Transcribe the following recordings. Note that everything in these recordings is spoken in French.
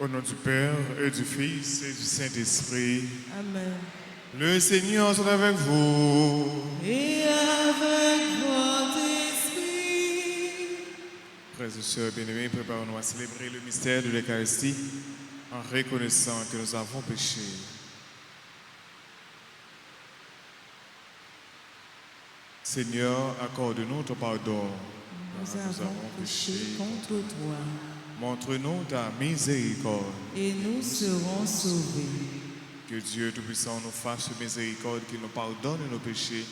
Au nom du Père et du Fils et du Saint-Esprit. Amen. Le Seigneur soit avec vous. Et avec votre esprit. Frères et sœurs bien-aimés, préparons-nous à célébrer le mystère de l'Eucharistie en reconnaissant que nous avons péché. Seigneur, accorde-nous ton pardon. Nous avons péché contre toi. Montre-nous ta miséricorde. Et nous serons sauvés. Que Dieu Tout-Puissant nous fasse miséricorde, qu'il nous pardonne nos péchés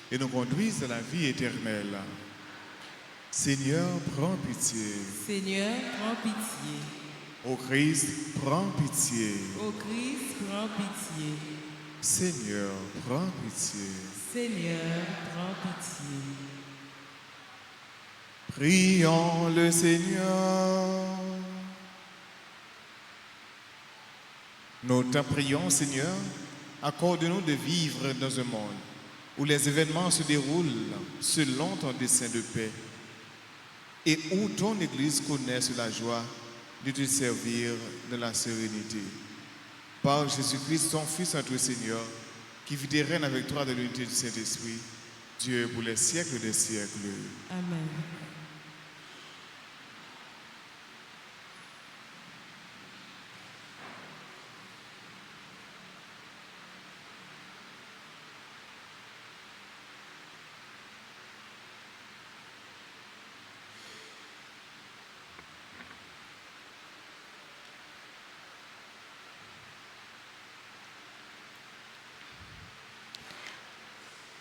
et nous conduise à la vie éternelle. Seigneur, prends pitié. Seigneur, prends pitié. Ô Christ, prends pitié. Ô Christ, prends pitié. Seigneur, prends pitié. Seigneur, prends pitié. Prions le Seigneur. Nous te prions, Seigneur, accorde-nous de vivre dans un monde où les événements se déroulent selon ton dessein de paix et où ton Église connaisse la joie de te servir dans la sérénité. Par Jésus-Christ, ton Fils, notre Seigneur, qui vit et règne avec toi dans l'unité du Saint-Esprit, Dieu pour les siècles des siècles. Amen.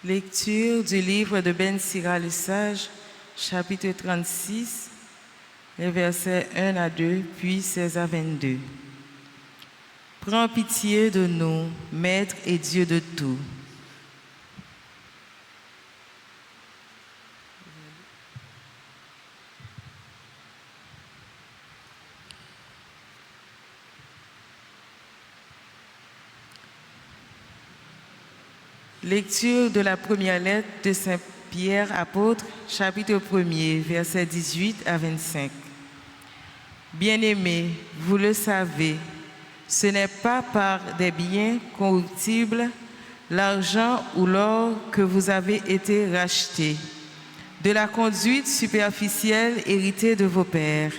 Lecture du livre de Ben Sira le Sage, chapitre 36, les versets 1 à 2, puis 16 à 22. Prends pitié de nous, Maître et Dieu de tout. Lecture de la première lettre de Saint Pierre, apôtre, chapitre 1er, versets 18 à 25. Bien-aimés, vous le savez, ce n'est pas par des biens corruptibles, l'argent ou l'or que vous avez été rachetés, de la conduite superficielle héritée de vos pères,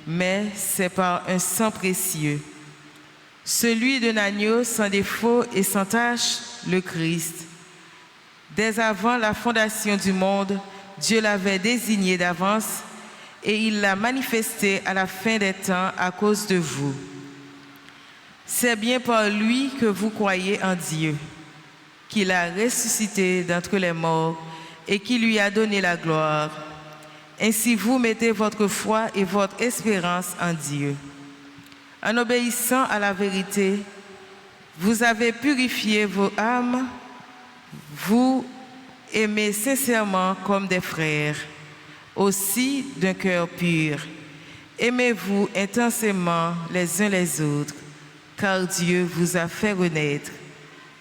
mais c'est par un sang précieux, celui d'un agneau sans défaut et sans tache, le Christ. Dès avant la fondation du monde, Dieu l'avait désigné d'avance et il l'a manifesté à la fin des temps à cause de vous. C'est bien par lui que vous croyez en Dieu, qu'il a ressuscité d'entre les morts et qui lui a donné la gloire. Ainsi vous mettez votre foi et votre espérance en Dieu. En obéissant à la vérité, vous avez purifié vos âmes. Vous aimez sincèrement comme des frères, aussi d'un cœur pur. Aimez-vous intensément les uns les autres, car Dieu vous a fait renaître,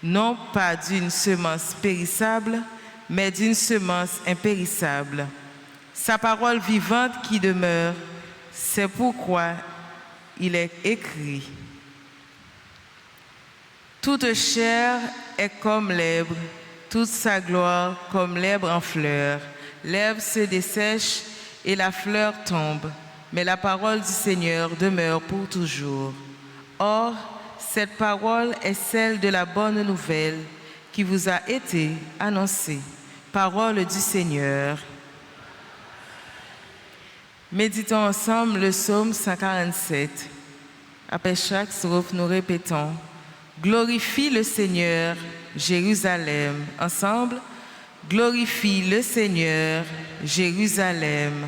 non pas d'une semence périssable, mais d'une semence impérissable. Sa parole vivante qui demeure, c'est pourquoi il est écrit. Toute chair est comme l'herbe, toute sa gloire comme l'herbe en fleur. L'herbe se dessèche et la fleur tombe, mais la parole du Seigneur demeure pour toujours. Or, cette parole est celle de la bonne nouvelle qui vous a été annoncée. Parole du Seigneur. Méditons ensemble le psaume 147. Après chaque strophe, nous répétons: glorifie le Seigneur, Jérusalem. Ensemble, glorifie le Seigneur, Jérusalem.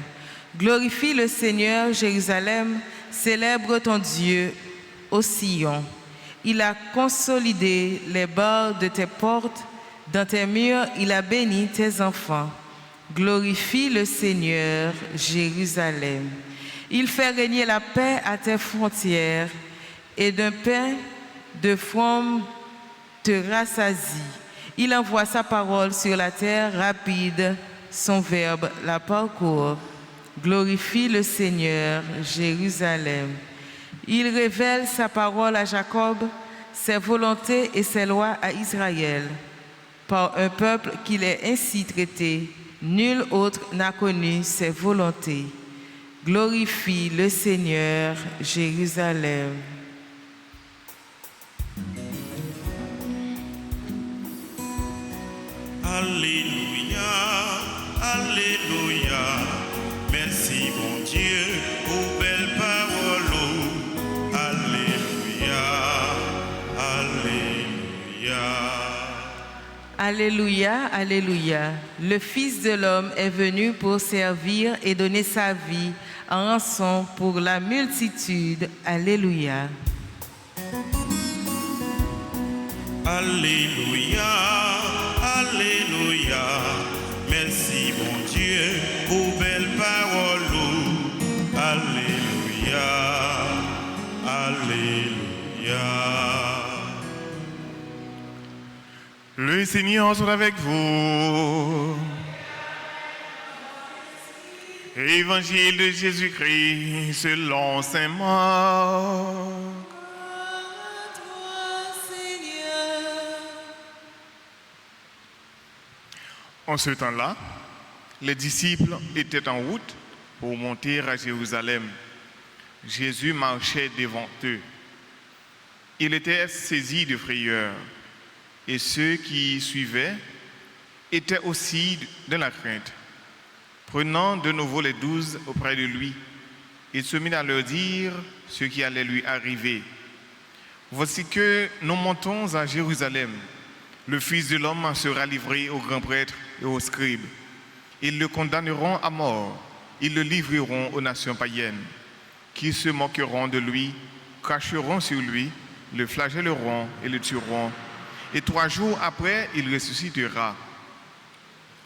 Glorifie le Seigneur, Jérusalem, célèbre ton Dieu au Sion. Il a consolidé les barres de tes portes, dans tes murs, il a béni tes enfants. Glorifie le Seigneur, Jérusalem. Il fait régner la paix à tes frontières, et d'un pain de fromme te rassasie. Il envoie sa parole sur la terre rapide, son verbe la parcourt. Glorifie le Seigneur, Jérusalem. Il révèle sa parole à Jacob, ses volontés et ses lois à Israël. Par un peuple qu'il est ainsi traité, nul autre n'a connu ses volontés. Glorifie le Seigneur, Jérusalem. Alléluia, Alléluia, merci mon Dieu pour belles paroles. Alléluia, Alléluia. Alléluia, Alléluia. Le Fils de l'homme est venu pour servir et donner sa vie en rançon pour la multitude. Alléluia. Alléluia, Alléluia, merci mon Dieu pour belles paroles. Alléluia, Alléluia. Le Seigneur soit avec vous. Évangile de Jésus-Christ selon saint Marc. En ce temps-là, les disciples étaient en route pour monter à Jérusalem. Jésus marchait devant eux. Il était saisi de frayeur, et ceux qui suivaient étaient aussi dans la crainte. Prenant de nouveau les 12 auprès de lui, il se mit à leur dire ce qui allait lui arriver. Voici que nous montons à Jérusalem. Le Fils de l'homme sera livré aux grands prêtres et aux scribes. Ils le condamneront à mort. Ils le livreront aux nations païennes, qui se moqueront de lui, cracheront sur lui, le flagelleront et le tueront. Et 3 jours après, il ressuscitera.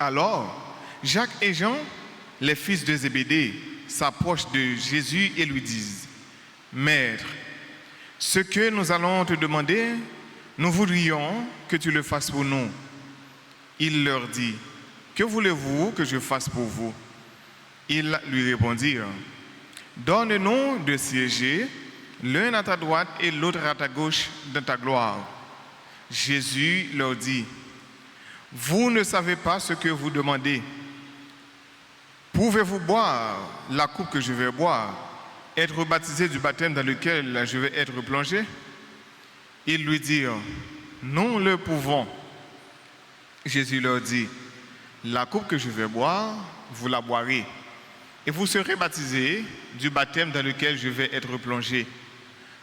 Alors, Jacques et Jean, les fils de Zébédée, s'approchent de Jésus et lui disent : Maître, ce que nous allons te demander, nous voudrions que tu le fasses pour nous. Il leur dit : Que voulez-vous que je fasse pour vous ? Ils lui répondirent : Donne-nous de siéger, l'un à ta droite et l'autre à ta gauche, dans ta gloire. Jésus leur dit : Vous ne savez pas ce que vous demandez. Pouvez-vous boire la coupe que je vais boire, être baptisé du baptême dans lequel je vais être plongé ? Ils lui dirent : Nous le pouvons. Jésus leur dit : La coupe que je vais boire, vous la boirez, et vous serez baptisés du baptême dans lequel je vais être plongé.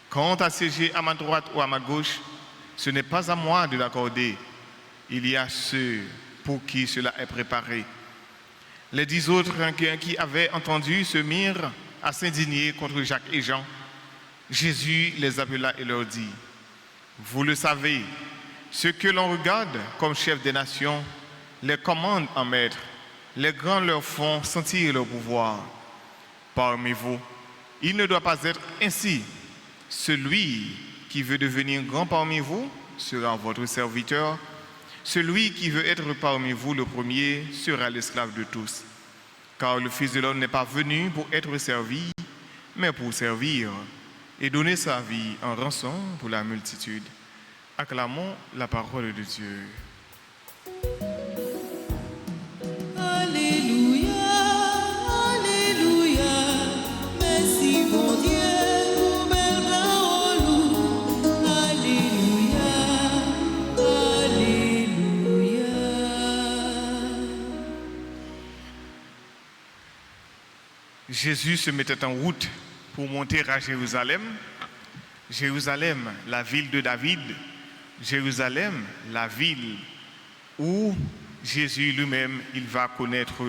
Quant à siéger à ma droite ou à ma gauche, ce n'est pas à moi de l'accorder. Il y a ceux pour qui cela est préparé. Les 10 autres qui avaient entendu se mirent à s'indigner contre Jacques et Jean. Jésus les appela et leur dit : Vous le savez, ceux que l'on regarde comme chefs des nations les commandent en maître. Les grands leur font sentir leur pouvoir. Parmi vous, il ne doit pas être ainsi. Celui qui veut devenir grand parmi vous sera votre serviteur. Celui qui veut être parmi vous le premier sera l'esclave de tous. Car le Fils de l'homme n'est pas venu pour être servi, mais pour servir et donner sa vie en rançon pour la multitude. Acclamons la parole de Dieu. Alléluia, Alléluia, merci mon Dieu pour belle parole. Alléluia, Alléluia. Jésus se mettait en route pour monter à Jérusalem. Jérusalem, la ville de David. Jérusalem, la ville où Jésus lui-même, il va connaître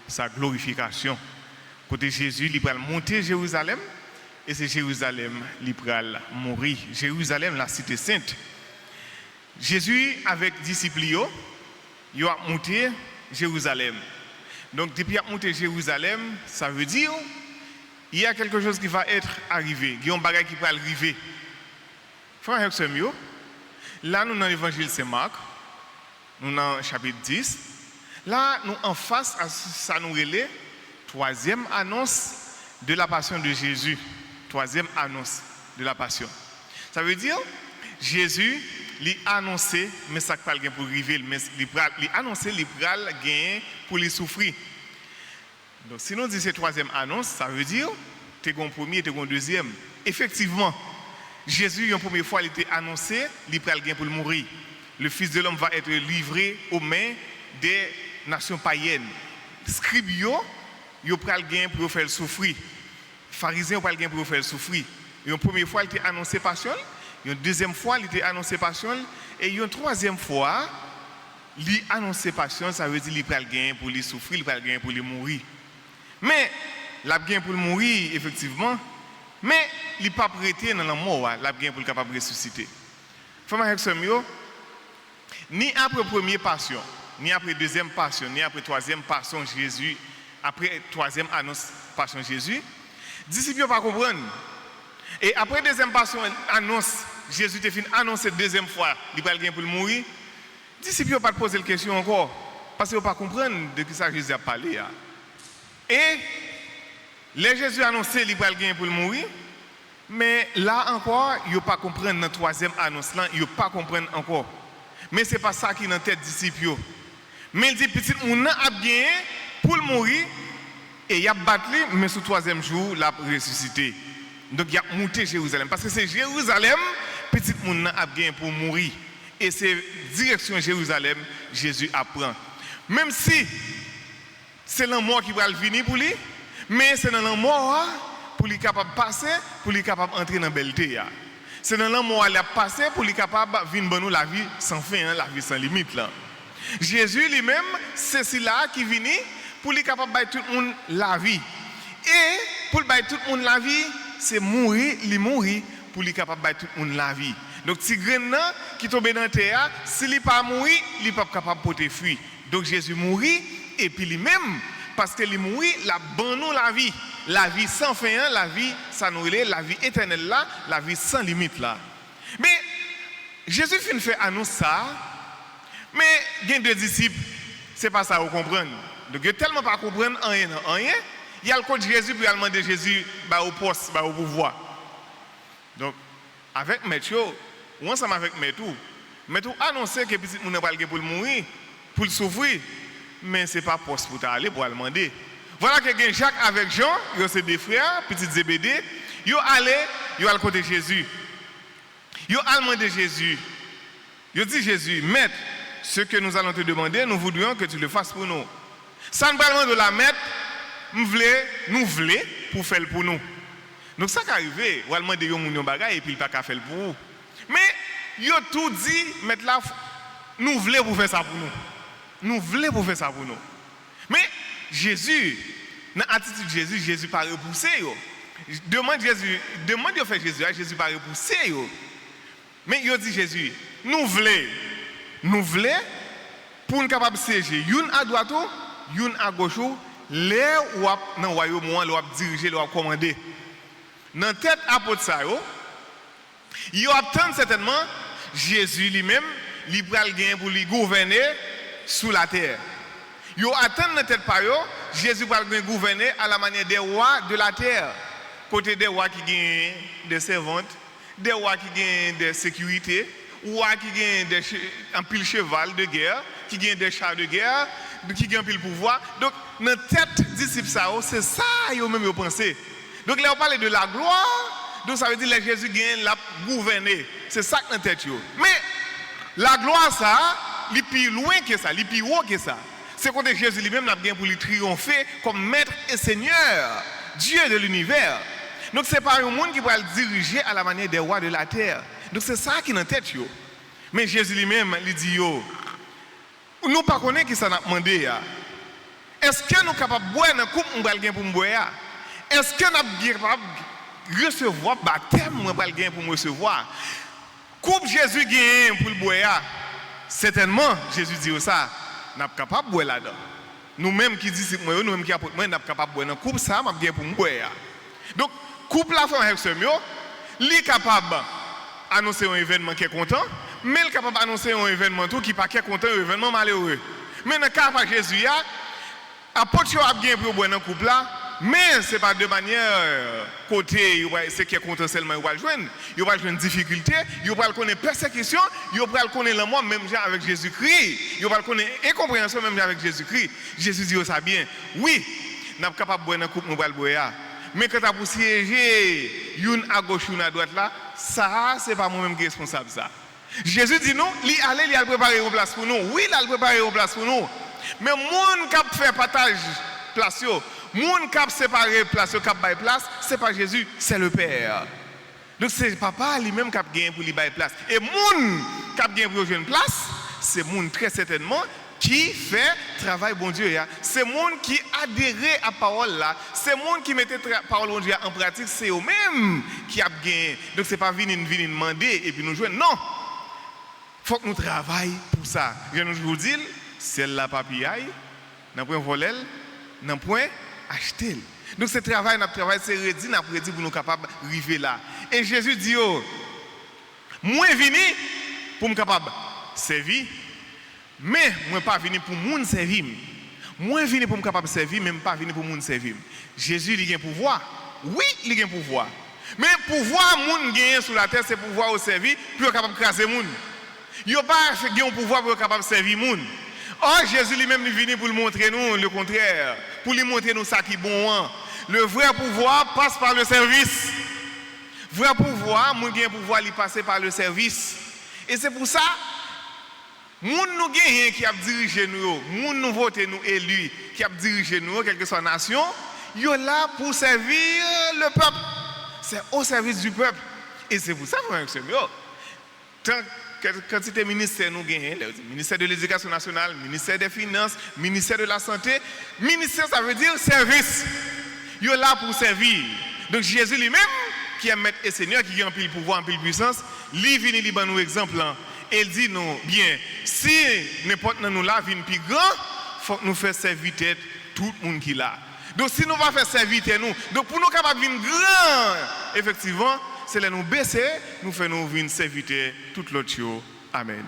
sa glorification. Côté Jésus, il va monter Jérusalem et c'est Jérusalem, il va mourir. Jérusalem, la cité sainte. Jésus, avec les disciples, il va monter Jérusalem. Donc, depuis qu'il a monté Jérusalem, ça veut dire il y a quelque chose qui va être arrivé. Il y a un bagage qui va arriver. Frère Hexemio, là, nous dans l'évangile Saint-Marc, nous dans le chapitre 10. Là, nous en face à ça nous relève, 3e annonce de la passion de Jésus. troisième annonce de la passion. Ça veut dire, Jésus, il a annoncé, mais ça ne pas pour arriver, mais il a annoncé, il a gagné pour les souffrir. Donc, si nous disons cette troisième annonce, ça veut dire, tu es un premier, tu es un deuxième. Effectivement, Jésus, une première fois, il était annoncé, il a gagné pour mourir. Le Fils de l'homme va être livré aux mains des nations païennes. Scribes, ils ont gagné pour faire souffrir. Pharisiens ont gagné pour faire souffrir. Une première fois, il était annoncé passion. Une deuxième fois, il était annoncé passion. Et une troisième fois, il a annoncé passion, ça veut dire qu'il a gagné pour les souffrir, il a gagné pour les mourir. Mais, il a gagné pour le mourir, effectivement. Mais, il n'a pas prêté dans la mort, il a gagné pour le capable de ressusciter. Frère avec ce mieux, ni après première passion, ni après deuxième passion, ni après troisième passion Jésus, après troisième annonce passion Jésus, disciples ne pas comprendre. Et après deuxième passion annonce, Jésus te fin annoncé deuxième fois, il va gagner pour le mourir. Disciples ne pas poser la question encore, parce qu'ils ne pas comprendre de qui ça Jésus a parlé. Et les Jésus a annoncé qu'il va gagner pour le mourir, mais là encore, ils ne pas comprendre dans la troisième annonce là, ils ne pas comprendre encore. Mais ce n'est pas ça qui est dans la tête des disciples. Mais il dit, petit moun a bien pour le mourir, et il a battu, mais sur le troisième jour, il a ressuscité. Donc il a monté Jérusalem. Parce que c'est Jérusalem, petit moun a bien pour mourir. Et c'est direction Jérusalem, Jésus apprend. Même si c'est la mort qui va venir pour lui, mais c'est dans la mort pour lui capable de passer, pour lui capable d'entrer dans la belleté. C'est dans la mort qu'il a passé pour lui capable de venir la vie sans fin, la vie sans limite. Là. Jésus lui-même, c'est celui-là qui vient pour lui capable de tout le monde la vie. Et pour lui tout le monde la vie, c'est mourir, pour lui capable de tout le monde la vie. Donc, si grain qui tombe dans la terre, s'il n'est pas mourir, il n'est pas capable de porter fruit. Donc, Jésus mourit, et puis lui-même, parce qu'il mourit, il a banni la vie. La vie sans fin, la vie sans nourrir, la vie éternelle là, la vie sans limite là. Mais, Jésus fait annonce ça, mais il y a deux disciples, ce n'est pas ça, vous comprenez. Donc, il ne tellement pas comprendre rien. Il y a le code de Jésus, puis il a demandé Jésus au poste, au pouvoir. Donc, avec Maître, ou ensemble avec Maître annoncer que petit monde va pour le mourir, pour le souffrir, mais ce n'est pas poste pour aller pour le demander. Voilà que Jacques avec Jean, ils sont des frères, petits Zébédée, ils sont allés à côté de Jésus. Ils ont demandé Jésus. Ils ont dit Jésus, Maître, ce que nous allons te demander, nous voudrions que tu le fasses pour nous. Sans parler de la Maître, nous voulons pour faire pour nous. Donc ça qui arrive, on va demander un bagage et puis il ne peut pas faire pour vous. Mais ils ont tout dit, Maître là, nous voulons pour faire ça pour nous. Nous voulons pour faire ça pour nous. Mais Jésus, dans l'attitude de Jésus, Jésus pas repoussé. Demande de faire Jésus, Jésus pas repoussé. Mais il dit Jésus, nous voulons pour nous capables de siéger, une à droite, une à gauche, les ou dans le royaume, les diriger, les commander. Dans la tête apôtre ça, il attend certainement Jésus lui-même, il va gagner pour lui gouverner sous la terre. Il attend dans la tête par Jésus va gouverner à la manière des rois de la terre. Côté des rois qui gagnent des servantes, des rois qui gagnent des sécurités, rois qui gagnent un pile cheval de guerre, qui gagnent des chars de guerre, qui gagnent un pile pouvoir. Donc, dans la tête disciples, c'est ça qu'ils même pensé. Donc là, on parle de la gloire, donc ça veut dire que Jésus gagne la gouverner. C'est ça que dans la tête. Mais la gloire, ça, il est plus loin que ça, il est plus haut que ça. C'est quand Jésus lui-même a bien pour lui triompher comme maître et seigneur, Dieu de l'univers. Donc c'est pas un monde qui va le diriger à la manière des rois de la terre. Donc c'est ça qui est dans la tête. Mais Jésus lui-même, il dit, nous ne connaissons pas qui ça n'a demandé. Est-ce que nous sommes capables de boire dans la coupe pour nous boire? Est-ce que nous sommes capables de recevoir le baptême pour nous recevoir? Coupe Jésus gagne pour le boire. Certainement, Jésus dit ça. Nous sommes capables de boire là-dedans. Nous-mêmes qui disons, nous-mêmes qui apportons, nous sommes capables de boire dans la coupe, ça, nous pour nous boire. Donc, coupe la femme avec ce mieux, il est capable d'annoncer un événement qui est content, mais il est capable d'annoncer un événement qui n'est pas content, un événement malheureux. Mais dans le cas de Jésus, apôtre a bien pour boire dans la coupe là, mais ce n'est pas de manière côté, c'est qui est contre seulement, il va joindre une difficulté, il va connaître persécution, il va connaître la mort même avec Jésus-Christ, il va connaître incompréhension même avec Jésus-Christ. Jésus dit ça bien, oui, nous sommes capables de boire une coupe, nous allons boire. Mais quand tu as siéger, une à gauche, une à droite là, ça, ce n'est pas moi-même qui est responsable ça. Jésus dit non, il a préparé une place pour nous. Oui, il a préparé une place pour nous. Mais moun qui fait partage place yo, moun qui séparé place yo, qui bail place, c'est pas Jésus, c'est le Père. Donc c'est papa lui-même qui a gagné pour lui bail place. Et moun qui a gagné pour jouer une place, c'est moun très certainement qui fait travail bon Dieu. C'est moun qui adhère à la parole là, c'est moun qui mettait la parole bon Dieu en pratique, c'est eux-mêmes qui a gagné. Donc c'est pas venir demander et puis nous jouer. Non. Faut que nous travaillions pour ça. Je vous dis, celle-là papillaille, n'a point volé, n'a point acheté. Donc ce travail, notre travail, c'est redit, n'a prédit pour nous capables d'arriver là. Et Jésus dit, oh, moi venu pour me capable servir, mais moi pas venu pour moun servir. Moi venu pour me capable servir, même pas venu pour moun servir. Jésus il a un pouvoir. Oui, il a un pouvoir. Mais pouvoir moun gagner sur la terre, c'est pouvoir au servir, puis capable craser moun. Il n'y a pas un pouvoir pour être capable de servir les gens. Or, Jésus lui-même est venu pour le montrer nous le contraire. Pour lui montrer nous ça qui est bon. Le vrai pouvoir passe par le service. Le vrai pouvoir, mon gain pouvoir, il passe par le service. Et c'est pour ça, moun nous gagnons qui a dirigé nous, moun nous voté nous élus, qui a dirigé nous, quelle que soit la nation, ils sont là pour servir le peuple. C'est au service du peuple. Et c'est pour ça, frère, quantité de ministères nous gagnons, le ministère de l'Éducation nationale, ministère des Finances, ministère de la Santé. Ministère, ça veut dire service. Il est là pour servir. Donc Jésus lui-même, qui est maître et Seigneur, qui a un pile pouvoir, un pile puissance, lui vient lui donner un exemple. Il dit nous, bien, si n'importe nous là vient plus grand, il faut que nous fassions servir tout le monde qui est là. Donc si nous ne faisons pas servir nous, donc pour nous capables de venir grand, effectivement, c'est là nous baisser, nous faisons nous venir servir tout l'autre chose. Amen.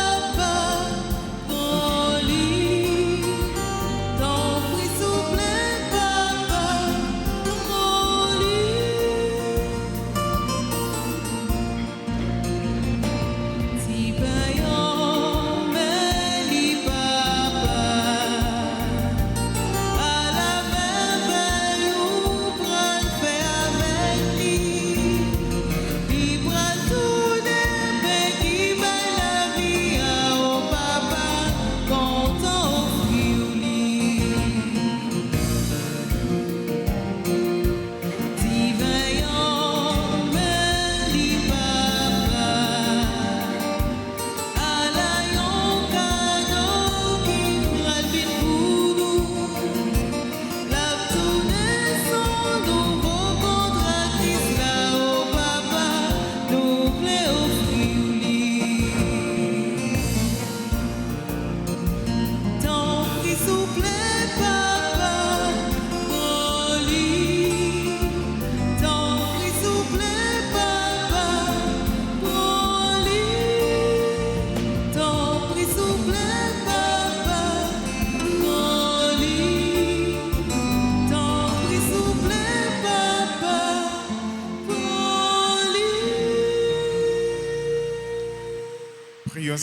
Papa,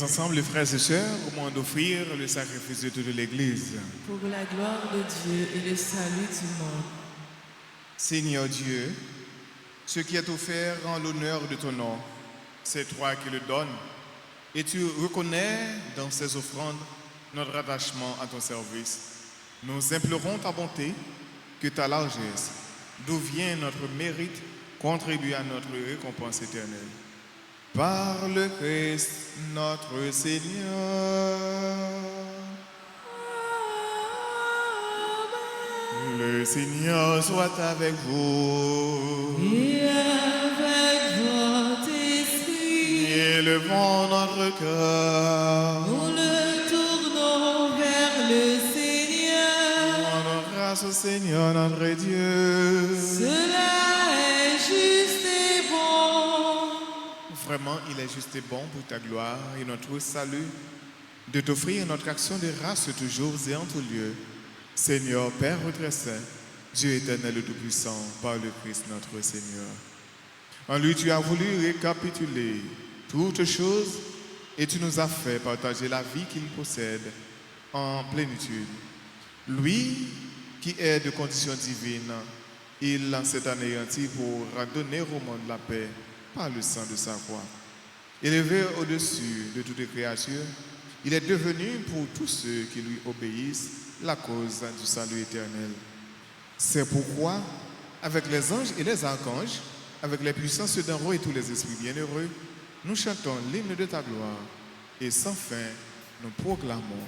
Prions ensemble, les frères et sœurs, au moment d'offrir le sacrifice de toute l'Église. Pour la gloire de Dieu et le salut du monde. Seigneur Dieu, ce qui est offert en l'honneur de ton nom, c'est toi qui le donnes, et tu reconnais dans ces offrandes notre attachement à ton service. Nous implorons ta bonté, que ta largesse, d'où vient notre mérite, contribue à notre récompense éternelle. Par le Christ notre Seigneur. Le Seigneur soit avec vous. Et avec votre esprit, Élevons notre cœur. nous le tournons vers le Seigneur. Rendons grâce au Seigneur notre Dieu. Cela est juste et bon. Vraiment, il est juste et bon pour ta gloire et notre salut de t'offrir notre action de grâce toujours et en tout lieu. Seigneur, Père très saint, Dieu éternel et tout-puissant, par le Christ notre Seigneur. En lui, tu as voulu récapituler toutes choses et tu nous as fait partager la vie qu'il possède en plénitude. Lui, qui est de condition divine, il s'est anéanti pour redonner au monde la paix par le sang de sa croix. Élevé au-dessus de toutes les créatures, il est devenu pour tous ceux qui lui obéissent la cause du salut éternel. C'est pourquoi, avec les anges et les archanges, avec les puissances d'en haut et tous les esprits bienheureux, nous chantons l'hymne de ta gloire et sans fin nous proclamons.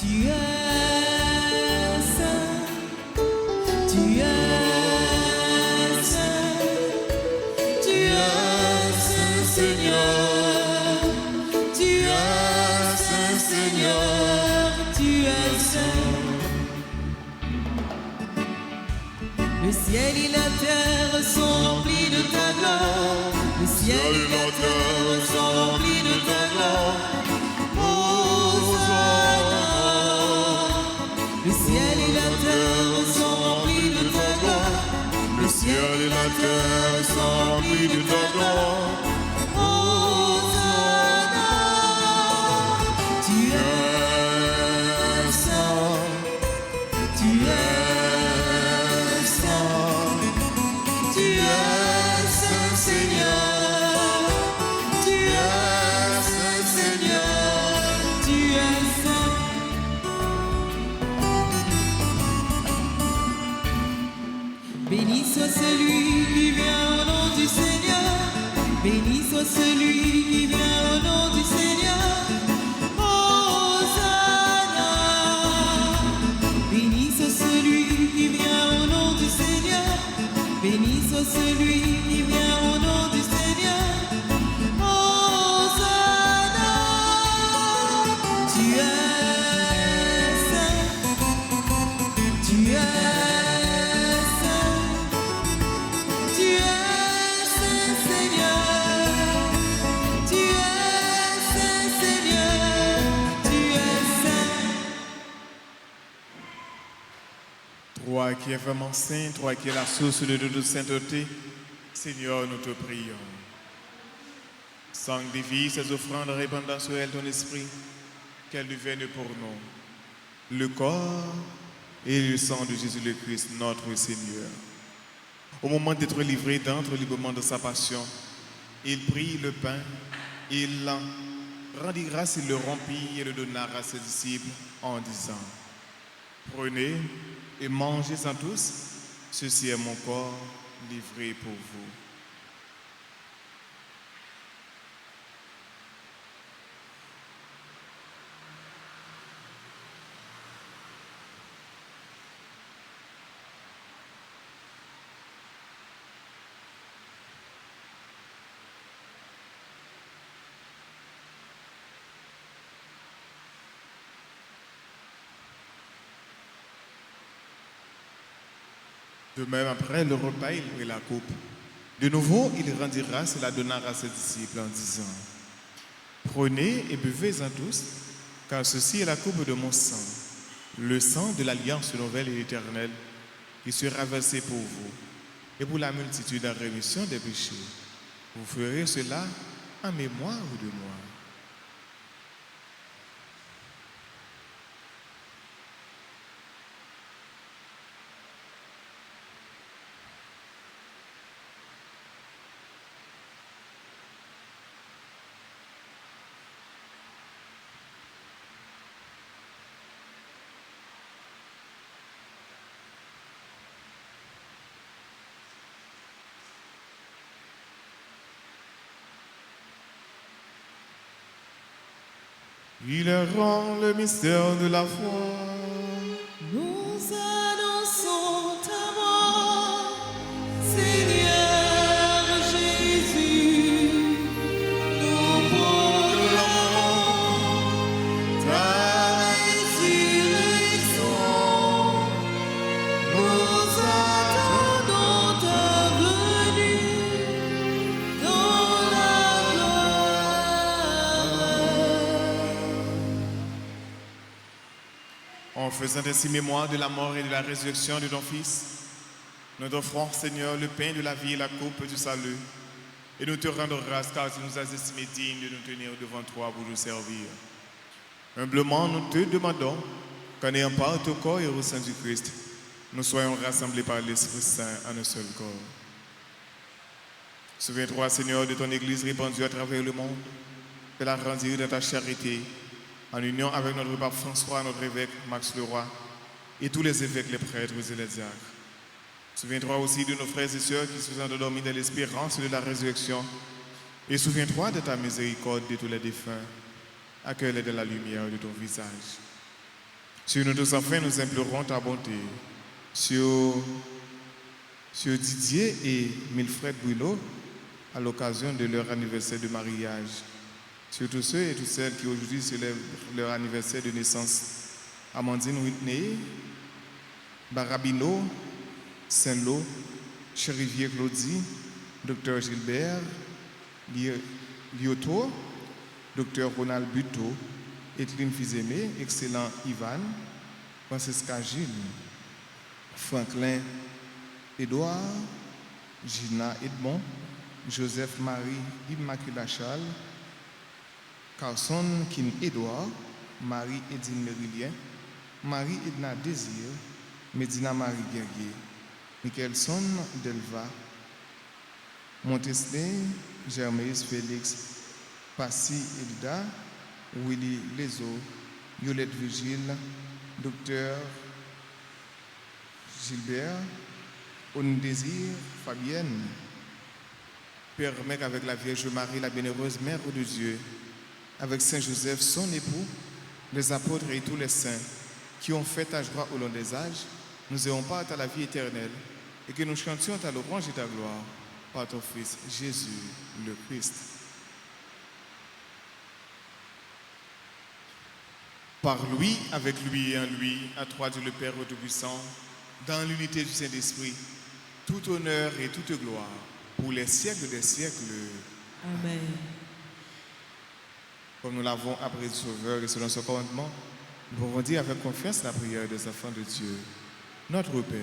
Tu es saint, tu es saint, tu es saint Seigneur, tu es saint Seigneur, tu es saint. Le ciel et la terre sont remplis de ta gloire, le ciel et la terre sont remplis de ta gloire. Le ciel et la terre sont remplis de ta gloire. Le ciel et la terre sont remplis de ta gloire. Hosanna. Tu es saint, tu es saint, tu es saint Seigneur, tu es saint Seigneur, tu es saint. Béni soit celui qui vient au nom du Seigneur. Béni soit celui qui vient au nom du Seigneur. Hosanna. Béni soit celui qui vient au nom du Seigneur. Béni soit celui qui vient au nom du Seigneur. Hosanna. Tu es saint. Tu es Toi qui es vraiment saint, toi qui es la source de toute sainteté, Seigneur, nous te prions. Sanctifie ces offrandes répandant sur elles ton esprit, qu'elles deviennent pour nous le corps et le sang de Jésus le Christ, notre Seigneur. Au moment d'être livré d'entre librement de sa passion, il prit le pain, il rendit grâce, il le rompit et le donna à ses disciples en disant: Prenez et mangez-en tous, ceci est mon corps livré pour vous. De même, après le repas, il prit la coupe. De nouveau, il rendit grâce et la donna à ses disciples en disant: Prenez et buvez-en tous, car ceci est la coupe de mon sang, le sang de l'alliance nouvelle et éternelle qui sera versé pour vous et pour la multitude en rémission des péchés. Vous ferez cela en mémoire de moi. Il rend le mystère de la foi. Nous annonçons ta mort, Seigneur Jésus. Nous proclamons ta résurrection. Nous attendons ta venue dans la En faisant ainsi mémoire de la mort et de la résurrection de ton Fils, nous t'offrons, Seigneur, le pain de la vie et la coupe du salut. Et nous te rendons grâce car tu nous as estimés dignes de nous tenir devant toi pour nous servir. Humblement, nous te demandons qu'en ayant part au corps et au sang du Christ, nous soyons rassemblés par l'Esprit Saint en un seul corps. Souviens-toi, Seigneur, de ton Église répandue à travers le monde, de la rendir dans ta charité, en union avec notre pape François, notre évêque Max Leroy, et tous les évêques, les prêtres et les diacres. Souviens-toi aussi de nos frères et sœurs qui se sont endormis dans l'espérance de la résurrection. Et souviens-toi de ta miséricorde de tous les défunts. Accueille-les de la lumière de ton visage. Sur nous tous, enfin, nous implorons ta bonté. Sur Didier et Milfred Bruno, à l'occasion de leur anniversaire de mariage. Sur tous ceux et toutes celles qui aujourd'hui célèbrent leur anniversaire de naissance. Amandine Whitney, Barabino, Saint-Lô, Chérivier Claudie, Dr Gilbert, Lyoto, Dr Ronald Buteau, Etline Fizemé, excellent Ivan, Francesca Gilles, Franklin Édouard, Gina Edmond, Joseph Marie Immaculée Charles, Carson Kin Édouard, Marie Edine Mérilien, Marie Edna Désir, Medina Marie Guerrier, Michelson Delva, Montestin, Germaise Félix, Passy Elida, Willy Lezo, Violette Vigile, Dr Gilbert, Ondésir Fabienne. Permets qu'avec la Vierge Marie, la bienheureuse Mère de Dieu, avec Saint Joseph, son époux, les apôtres et tous les saints qui ont fait ta joie au long des âges, nous ayons part à la vie éternelle et que nous chantions ta louange et ta gloire par ton Fils Jésus le Christ. Par lui, avec lui et en lui, à toi Dieu le Père Tout-Puissant, dans l'unité du Saint-Esprit, tout honneur et toute gloire pour les siècles des siècles. Amen. Comme nous l'avons appris du Sauveur et selon son commandement, nous pouvons dire avec confiance la prière des enfants de Dieu. Notre Père,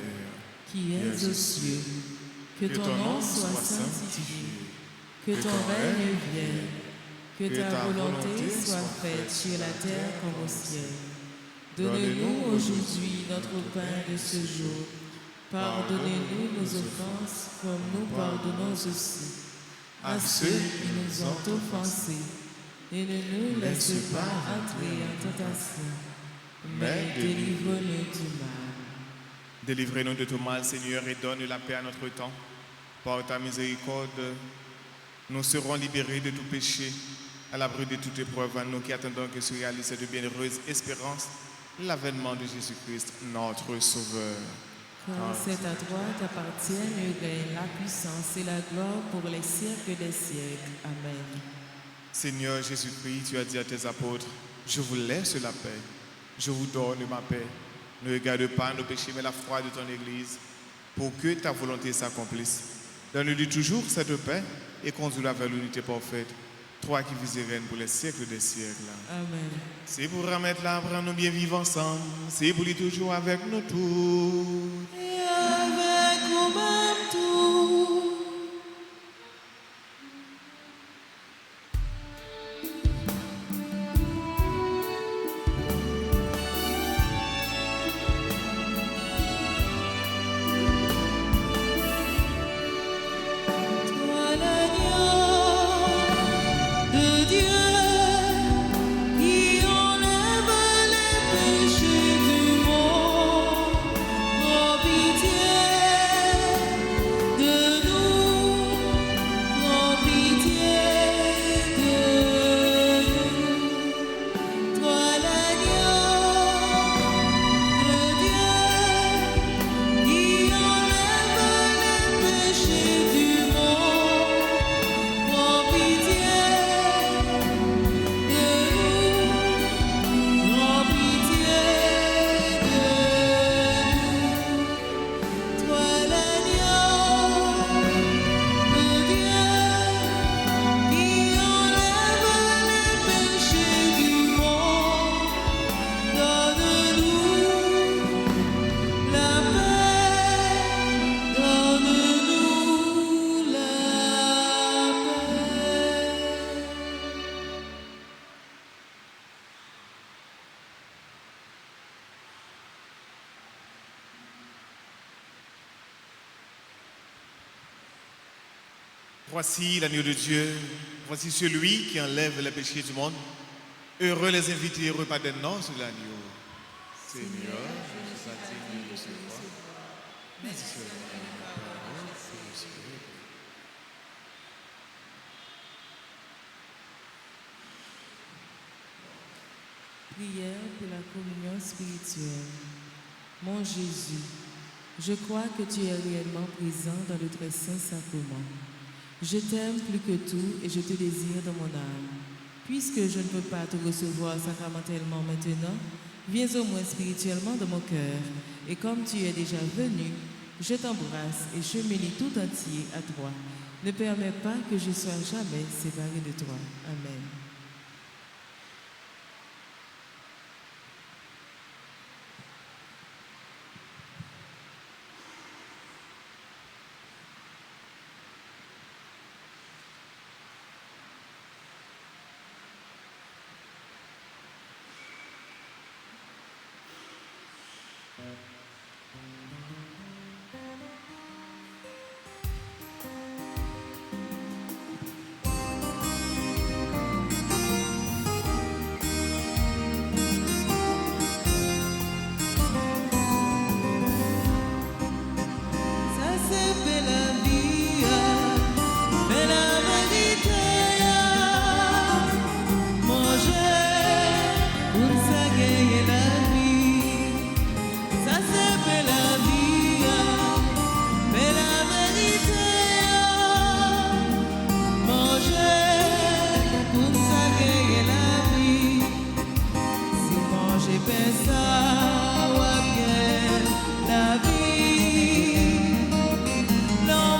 Qui es aux cieux, que ton nom soit sanctifié, que ton règne vienne, que ta volonté soit faite sur la terre comme au ciel. Donne-nous aujourd'hui notre pain de ce jour. Pardonnez-nous nos offenses comme nous pardonnons aussi à ceux qui nous ont offensés. Et ne nous laisse pas entrer en tentation, mais délivre-nous du mal. délivrez-nous de tout mal, Seigneur, et donne la paix à notre temps. Par ta miséricorde, nous serons libérés de tout péché, à l'abri de toute épreuve, à nous qui attendons que se réalise cette bienheureuse espérance, l'avènement de Jésus-Christ, notre Sauveur. Car c'est à toi qu'appartiennent le règne, la puissance et la gloire pour les siècles des siècles. Amen. Seigneur Jésus-Christ, tu as dit à tes apôtres, je vous laisse la paix, je vous donne ma paix. Ne regarde pas nos péchés, mais la foi de ton Église, pour que ta volonté s'accomplisse. Donne-lui toujours cette paix et conduis-la vers l'unité parfaite. toi qui vis et règnes pour les siècles des siècles. Amen. C'est pour remettre là, pour nous bien vivre ensemble. C'est pour lui toujours avec nous tous. Et avec nous-mêmes tous. Toi l'agneau de Dieu qui enlève les péchés du monde, prends pitié de nous, prends pitié de nous. Toi l'agneau de Dieu qui enlève les péchés du monde, prends pitié de nous, prends pitié de nous. Toi l'agneau de Dieu qui enlève les péchés du monde, donne-nous la paix, donne-nous la paix. Voici l'agneau de Dieu, voici celui qui enlève les péchés du monde. Heureux les invités, heureux pas des noms sur l'agneau. Seigneur, je suis pas digne de recevoir, mais seulement une parole, et je serai. Prière pour la communion spirituelle. Mon Jésus, je crois que tu es réellement présent dans le très saint sacrement. Je t'aime plus que tout et je te désire dans mon âme. Puisque je ne peux pas te recevoir sacramentellement maintenant, viens au moins spirituellement dans mon cœur. Et comme tu es déjà venu, je t'embrasse et je m'unis tout entier à toi. Ne permets pas que je sois jamais séparé de toi. Amen. Ça c'est belle vie, belle vérité. Manger pour ça gagner la vie. Ça c'est belle vie, belle vérité. Manger pour ça gagner la vie. Si manger ben ça, ou bien la vie. Non,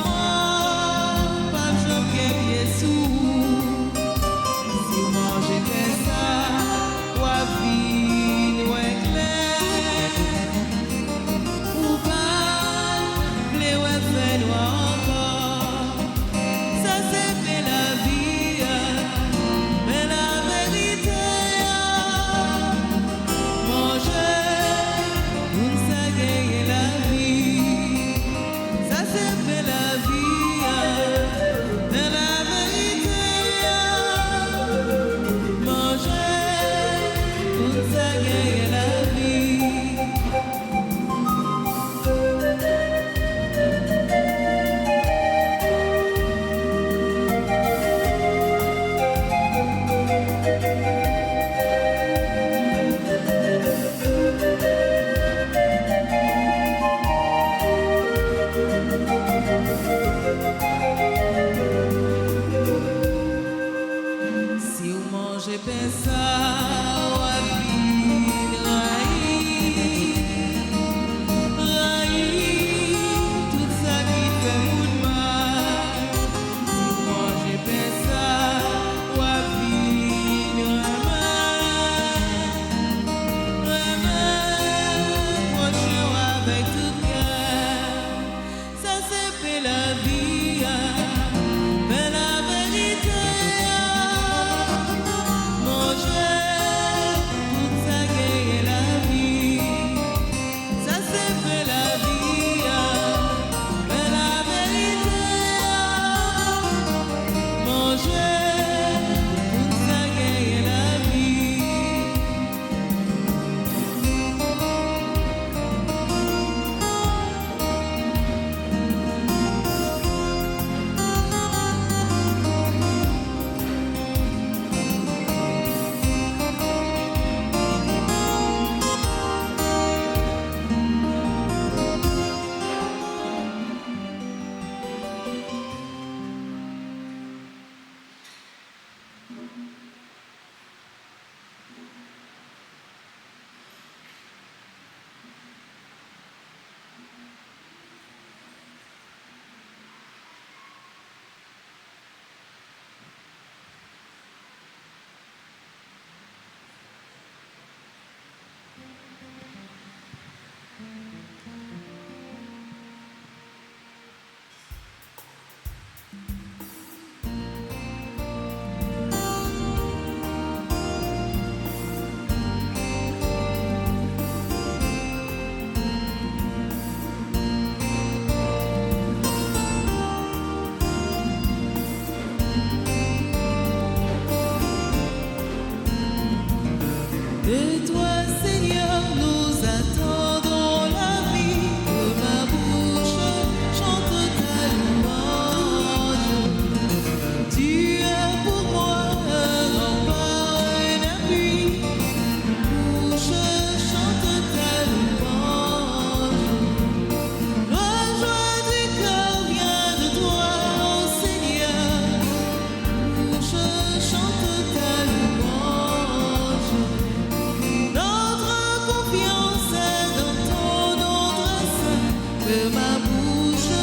que ma bouche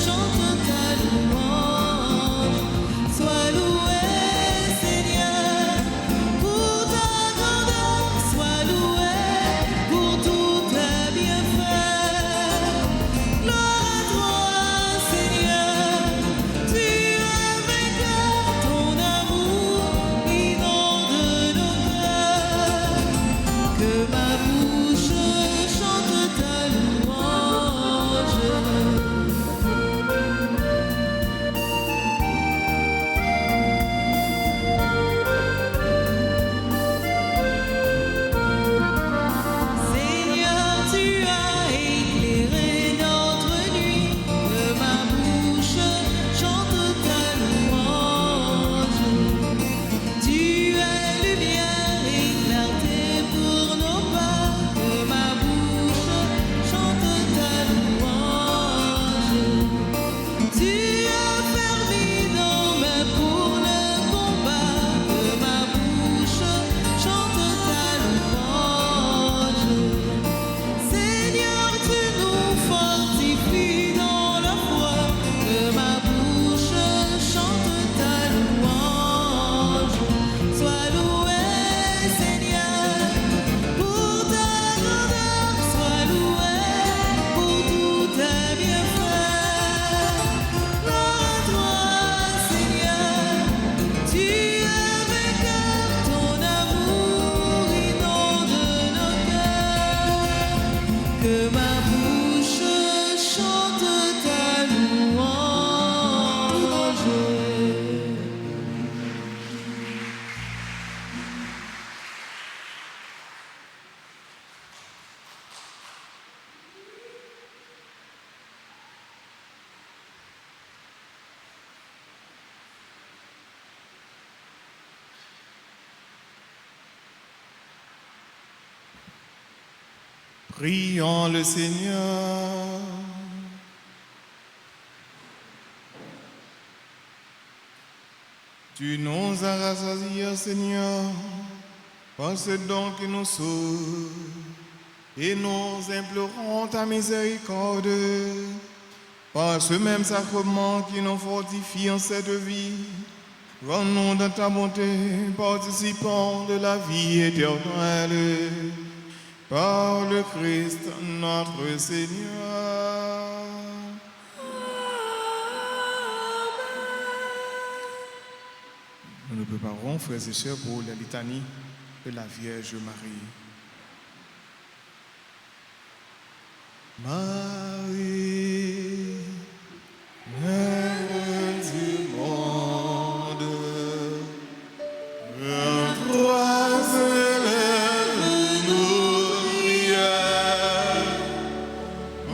chante ta louange. Sois loué, Seigneur, pour ta grandeur, sois loué pour tous tes bienfaits. Gloire à toi, Seigneur, tu es vainqueur, ton amour inonde nos cœurs. Que ma bouche chante ta louange. Seigneur, tu as éclairé notre nuit, que ma bouche chante ta louange. Tu es lumière et clarté pour nos pas, que ma bouche chante ta louange. Tu as fermé nos mains pour le combat, que ma bouche chante ta louange. Seigneur, tu nous fortifies dans la foi, que ma bouche chante ta louange. Sois loué, Seigneur, pour ta grandeur, sois loué pour tous tes bienfaits. Gloire à toi, Seigneur, tu es vainqueur, ton amour inonde nos cœurs. Que ma bouche chante ta louange. Prions le Seigneur. Tu nous as rassasiés, Seigneur, par ce don que nous sauves, et nous implorons ta miséricorde, par ce même sacrement qui nous fortifie en cette vie. Rends-nous dans ta bonté, participants de la vie éternelle, par le Christ notre Seigneur. Nous nous préparons, frères et sœurs, pour la litanie de la Vierge Marie. Marie, Mère du monde, vers toi élève nos prières,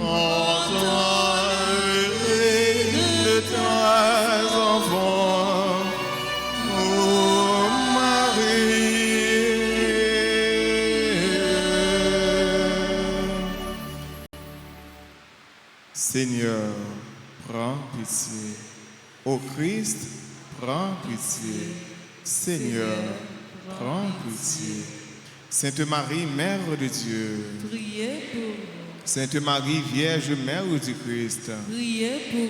entends le cri de tes enfants, ô Marie. Seigneur, prends pitié. Ô Christ, prends pitié. Seigneur, prends pitié. Sainte Marie, Mère de Dieu. Priez pour nous. Sainte Marie, Vierge Mère du Christ. Priez pour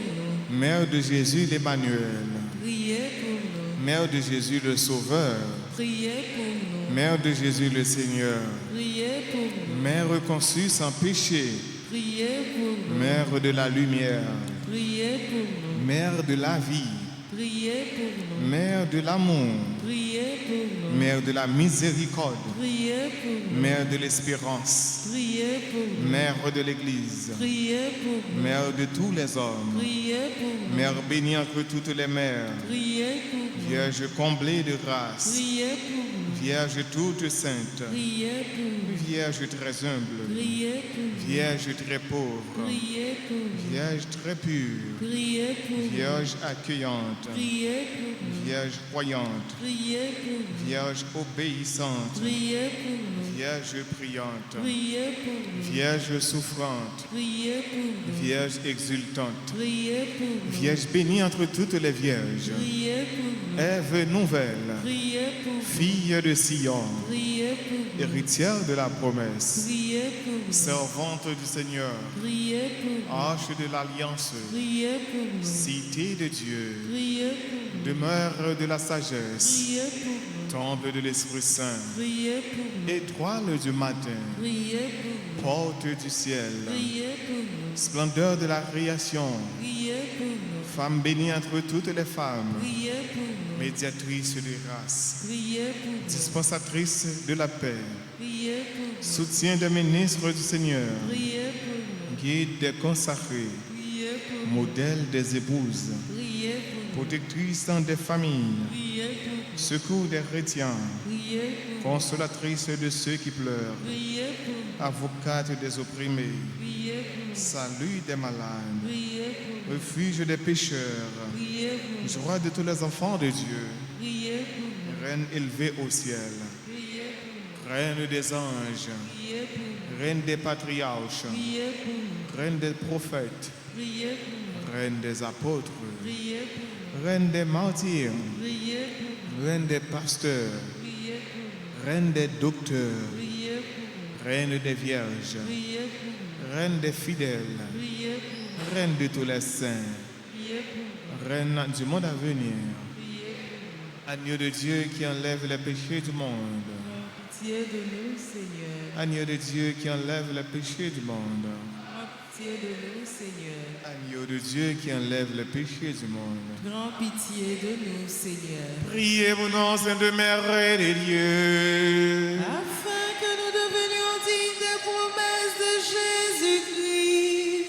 nous. Mère de Jésus l'Emmanuel. Priez pour nous. Mère de Jésus le Sauveur. Priez pour nous. Mère de Jésus le Seigneur. Priez pour nous. Mère conçue sans péché. Priez pour nous. Mère de la lumière. Priez pour nous. Mère de la vie. Priez pour nous. Mère de l'amour. Priez pour nous. Mère de la miséricorde. Priez pour nous. Mère de l'espérance. Priez pour nous. Mère de l'Église. Priez pour nous. Mère de tous les hommes. Priez pour nous. Mère bénie entre toutes les mères. Priez pour nous. Vierge comblée de grâce. Priez pour nous. Vierge toute sainte. Priez pour nous. Vierge très humble. Priez pour nous. Vierge très pauvre. Priez pour nous. Vierge très pure. Priez pour nous. Vierge accueillante. Priez pour nous. Vierge croyante. Priez Priez pour nous. Vierge obéissante, Priez pour nous. Vierge priante, Priez pour nous. Vierge souffrante, Priez pour nous. Vierge exultante, Priez pour nous. Vierge bénie entre toutes les vierges, Priez pour nous. Ève nouvelle, Priez pour nous. fille de Sion, Priez pour nous. héritière de la promesse, Priez pour nous. servante du Seigneur, Priez pour nous. arche de l'alliance, Priez pour nous. cité de Dieu, Priez pour nous. demeure de la sagesse, Priez pour nous. temple de l'Esprit Saint, Priez pour nous. étoile du matin, Priez pour nous. porte du ciel, Priez pour nous. splendeur de la création, Priez pour nous. femme bénie entre toutes les femmes, Priez pour nous. médiatrice des grâces, Priez pour nous. dispensatrice de la paix, Priez pour nous. soutien des ministres du Seigneur, Priez pour nous. guide des consacrés, Priez pour nous. modèle des épouses, Priez pour nous. protectrice des familles, Priez pour nous. secours des chrétiens, Priez pour nous. consolatrice de ceux qui pleurent, Priez pour nous. avocate des opprimés, Priez pour nous. salut des malades, Priez pour nous. refuge des pécheurs, Priez pour nous. joie de tous les enfants de Dieu, Priez pour nous. reine élevée au ciel, Priez pour nous. reine des anges, Priez pour nous. reine des patriarches, Priez pour nous. reine des prophètes, Priez pour nous. reine des apôtres, Priez pour nous. reine des martyrs, Priez pour nous. reine des pasteurs, Priez pour nous. reine des docteurs, Priez pour nous. reine des vierges, Priez pour nous. reine des fidèles, Priez pour nous. reine de tous les saints, Priez pour nous. reine du monde à venir, Priez pour nous. agneau de Dieu qui enlève les péchés du monde, Prends pitié de nous, Seigneur. agneau de Dieu qui enlève les péchés du monde, Prends pitié de nous, Seigneur. agneau de Dieu qui enlève les péchés du monde. Prends pitié de nous, Seigneur. Priez pour nous, Sainte Mère de Dieu. Afin que nous devenions dignes des promesses de Jésus-Christ.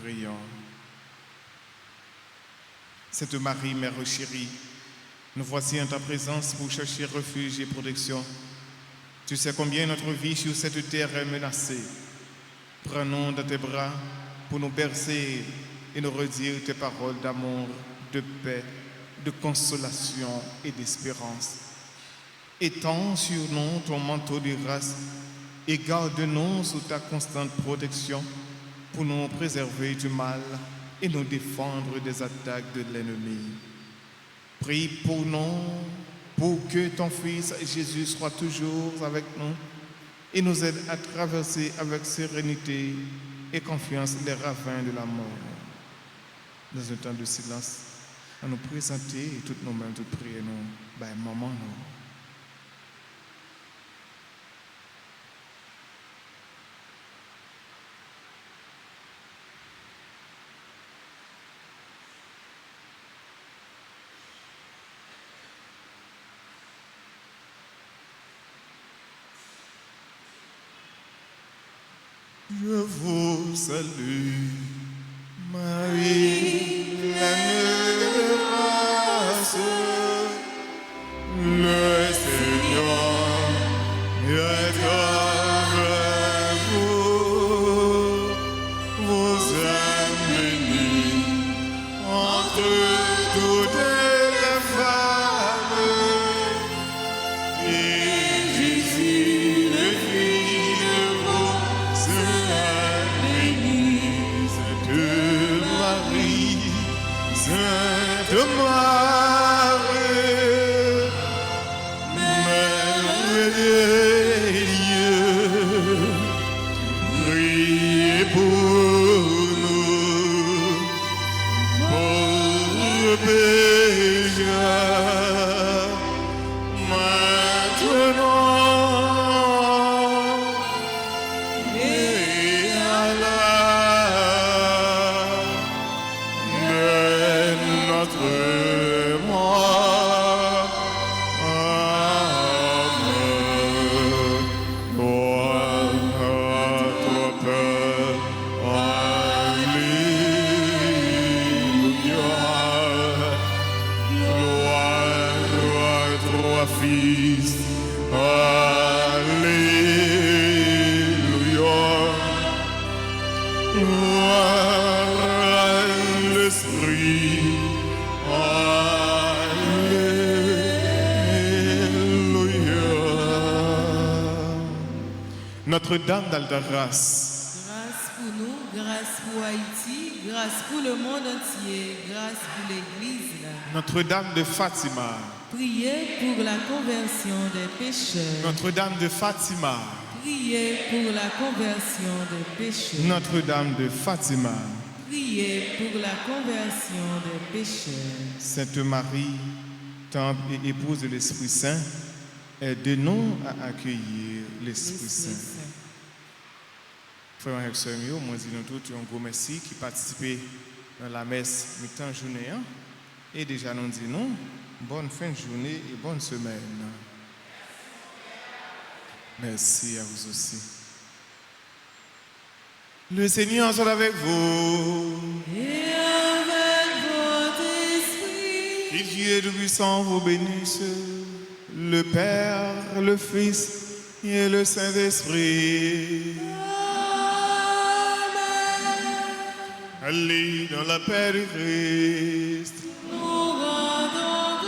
Prions. Sainte Marie, Mère chérie, nous voici en ta présence pour chercher refuge et protection. Tu sais combien notre vie sur cette terre est menacée. Prends-nous dans tes bras pour nous bercer et nous redire tes paroles d'amour, de paix, de consolation et d'espérance. Étends sur nous ton manteau de grâce et garde-nous sous ta constante protection pour nous préserver du mal et nous défendre des attaques de l'ennemi. Prie pour nous, pour que ton Fils Jésus soit toujours avec nous et nous aide à traverser avec sérénité et confiance les ravins de la mort. Dans un temps de silence, à nous présenter toutes nos mains, toutes prières, nous, maman, nous. Je vous salue, Marie, pleine de grâce, le Seigneur est avec vous. Vous êtes bénie entre toutes les femmes, et Jésus, le Fils de vos Sainte Marie, Sainte Marie, Mère de Dieu, priez pour nous, pauvres pécheurs, maintenant et à l'heure de notre mort. Amen. Gloire à toi, Père. Alléluia. Gloire Notre-Dame d'Alta-Grâce, Grâce pour nous, grâce pour Haïti, grâce pour le monde entier, grâce pour l'Église. Notre-Dame de Fatima, Priez pour la conversion des pécheurs. Notre-Dame de Fatima, Priez pour la conversion des pécheurs. Notre-Dame de Fatima, Priez pour la conversion des pécheurs. Sainte Marie, temple et épouse de l'Esprit Saint, aide-nous à accueillir l'Esprit Saint. Frères et sœurs, moi je dis nous tous un gros merci qui participent dans la messe mi-temps journée. Et déjà nous disons bonne fin de journée et bonne semaine. Merci à vous aussi. Le Seigneur soit avec vous. Et avec votre esprit. Que Dieu Tout-Puissant vous bénisse, le Père, le Fils et le Saint-Esprit. Allez dans la paix de Christ. Nous rendons